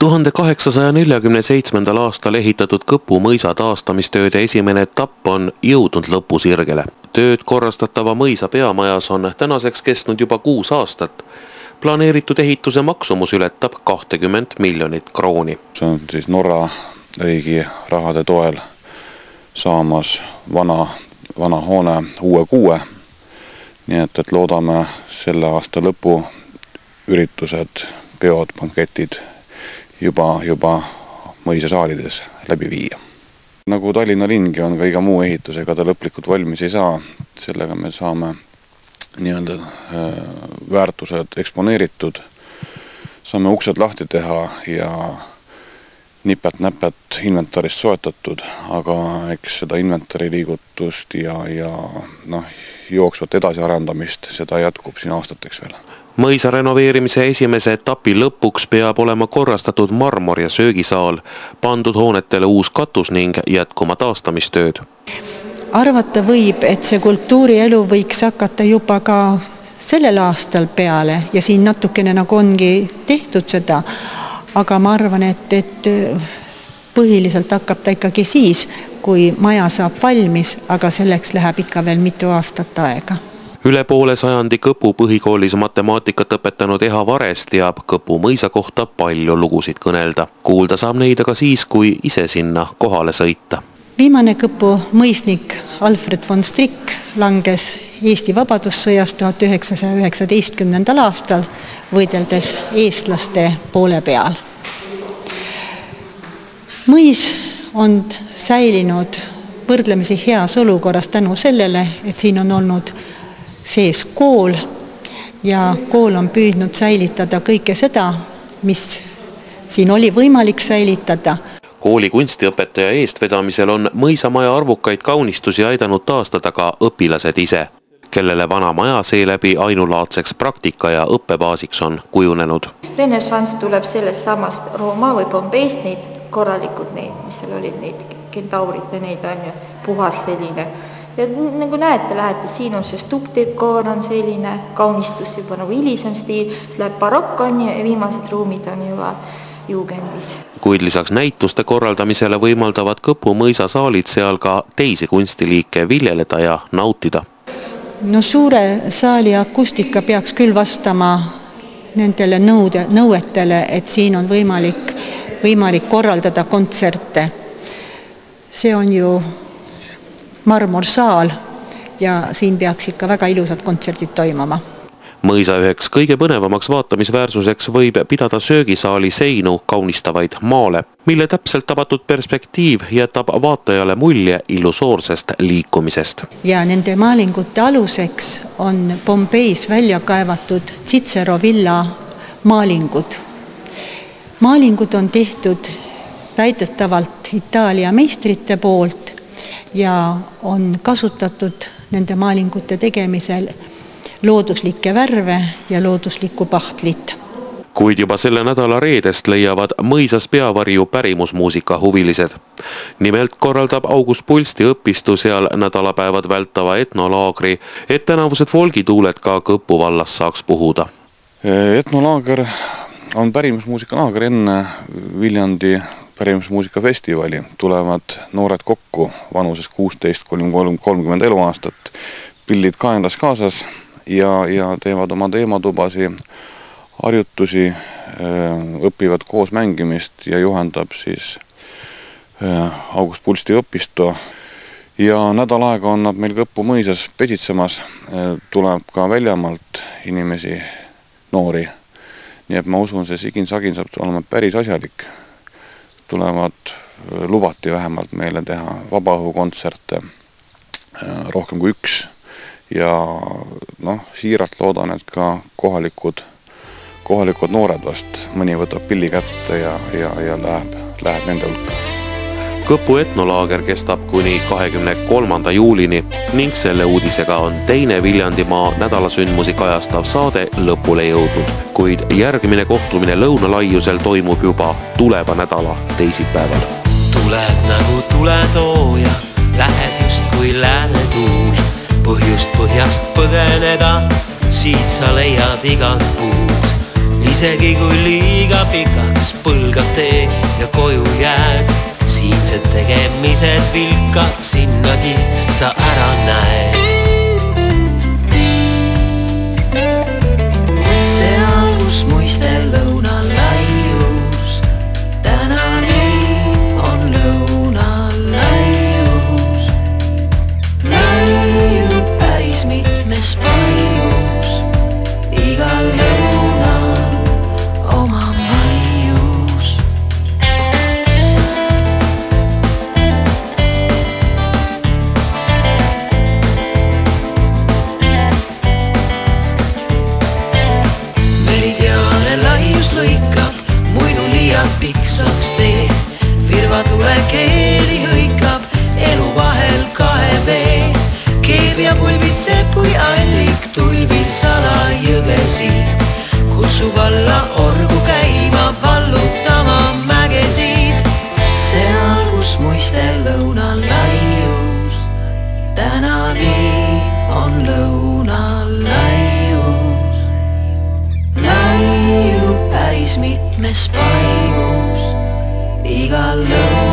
1847. aastal ehitatud Kõpu mõisa taastamistööde esimene etapp on jõudnud lõpusirgele. Tööd korrastatava mõisa peamajas on tänaseks kestnud juba 6 aastat. Planeeritud ehituse maksumus ületab 20 miljonit krooni. See on siis Norra riigi rahade toel saamas vana hoone uue kuue. Nii et loodame selle aasta lõpu üritused, peod, banketid juba mõisa saalides läbi viia. Nagu Tallinna lingi on ka iga muu ehitusega ta lõplikult valmis ei saa. Sellega me saame nii-öelda väärtused eksponeeritud, saame uksed lahti teha ja nipet-näpet inventarist soetatud, aga eks seda inventari liigutust ja jooksvat edasiarendamist, seda jätkub siin aastateks veel. Mõisa renoveerimise esimese etapi lõpuks peab olema korrastatud marmor- ja söögisaal, pandud hoonetele uus katus ning jätkuma taastamistööd. Arvata võib, et see kultuurielu võiks hakata juba ka sellel aastal peale ja siin natukene nagu ongi tehtud seda, aga ma arvan, et põhiliselt hakkab ta ikkagi siis, kui maja saab valmis, aga selleks läheb ikka veel mitu aastat aega. Üle poole sajandi Kõpu põhikoolis matemaatikat õpetanud Eha Vares teab Kõpu mõisa kohta palju lugusid kõnelda. Kuulda saab neid aga siis, kui ise sinna kohale sõita. Viimane Kõpu mõisnik Alfred von Strick langes Eesti Vabadussõjas 1919. aastal, võideldes eestlaste poole peal. Mõis on säilinud võrdlemisi heas olukorras tänu sellele, et siin on olnud sees kool ja kool on püüdnud säilitada kõike seda, mis siin oli võimalik säilitada. Kooli kunstiõpetaja eestvedamisel on mõisamaja arvukaid kaunistusi aidanud taastada ka õpilased ise, kellele vana maja seeläbi ainulaadseks praktika ja õppebaasiks on kujunenud. Renessanss tuleb sellest samast Rooma või Pompeist, neid korralikud neid, mis seal olid, neid kentaurid ja neid on ju puhas selline. Ja nagu näete, lähete, siin on see stukkdekoor on selline, kaunistus juba nagu hilisem stiil, see läheb barokk on ja viimased ruumid on juba juugendis. Kuid lisaks näituste korraldamisele võimaldavad Kõpu mõisa saalid seal ka teisi kunstiliike viljeleda ja nautida. No suure saali akustika peaks küll vastama nendele nõuetele, et siin on võimalik korraldada kontserte. See on ju marmorsaal ja siin peaks ikka väga ilusad kontserdid toimuma. Mõisa üheks kõige põnevamaks vaatamisväärsuseks võib pidada söögisaali seinu kaunistavaid maale, mille täpselt tabatud perspektiiv jätab vaatajale mulje illusoorsest liikumisest. Ja nende maalingute aluseks on Pompeis välja kaevatud Cicero villa maalingud. Maalingud on tehtud väidetavalt Itaalia meistrite poolt ja on kasutatud nende maalingute tegemisel looduslikke värve ja looduslikku pahtlit. Kuid juba selle nädala reedest leiavad mõisas peavarju pärimusmuusika huvilised. Nimelt korraldab August Pulsti õpistu seal nädalapäevad vältava etnolaagri, et tänavused folgituuled ka Kõpu vallas saaks puhuda. Etnolaager on pärimusmuusikalaager enne Viljandi pärimusmuusikafestivali. Tulevad noored kokku vanuses 16–30 eluaastat, pillid kaenlas kaasas ja teevad oma teematubasi, harjutusi, õpivad koos mängimist ja juhendab siis August Pulsti õpistu. Ja nädal aega on nad meil Kõpu mõisas pesitsemas, tuleb ka väljamalt inimesi, noori. Nii et ma usun, see sigin-sagin saab olema päris asjalik. Tulevad, lubati vähemalt meile teha vabaõhukontserte, rohkem kui 1. Ja siiralt loodan, et ka kohalikud noored vast mõni võtab pilli kätte ja läheb nende hulka. Kõpu etnolaager kestab kuni 23. juulini ning selle uudisega on teine Viljandimaa nädalasündmusi kajastav saade lõpule jõudnud, kuid järgmine kohtumine lõunalaiusel toimub juba tuleva nädala teisipäeval. Tuled nagu tuletooja, lähed just kui lääne tuul, põhjust põhjast põgeneda, siit sa leiad igalt puud. isegi kui liiga pikaks põlgab tee ja koju jääd, siinsed tegemised vilkad sinnagi sa ära näed. Seal, kus muistel lõunal laius, tänani on lõunal laius. Laiub päris mitmes paigus, igal lõunal oma maius. Meridiaane laius lõikab, muidu liialt piksaks tee. Virvatule keeli hõikab, elu vahel kahe vee. Keeb ja pulbitseb kui allik tulvil salajõgesid. Kutsub alla orgu käima, vallutama mägesid. Seal, kus muistel lõunal laius, tänagi on lõunal laius. Laiub päris mitmes paigus, igal lõunal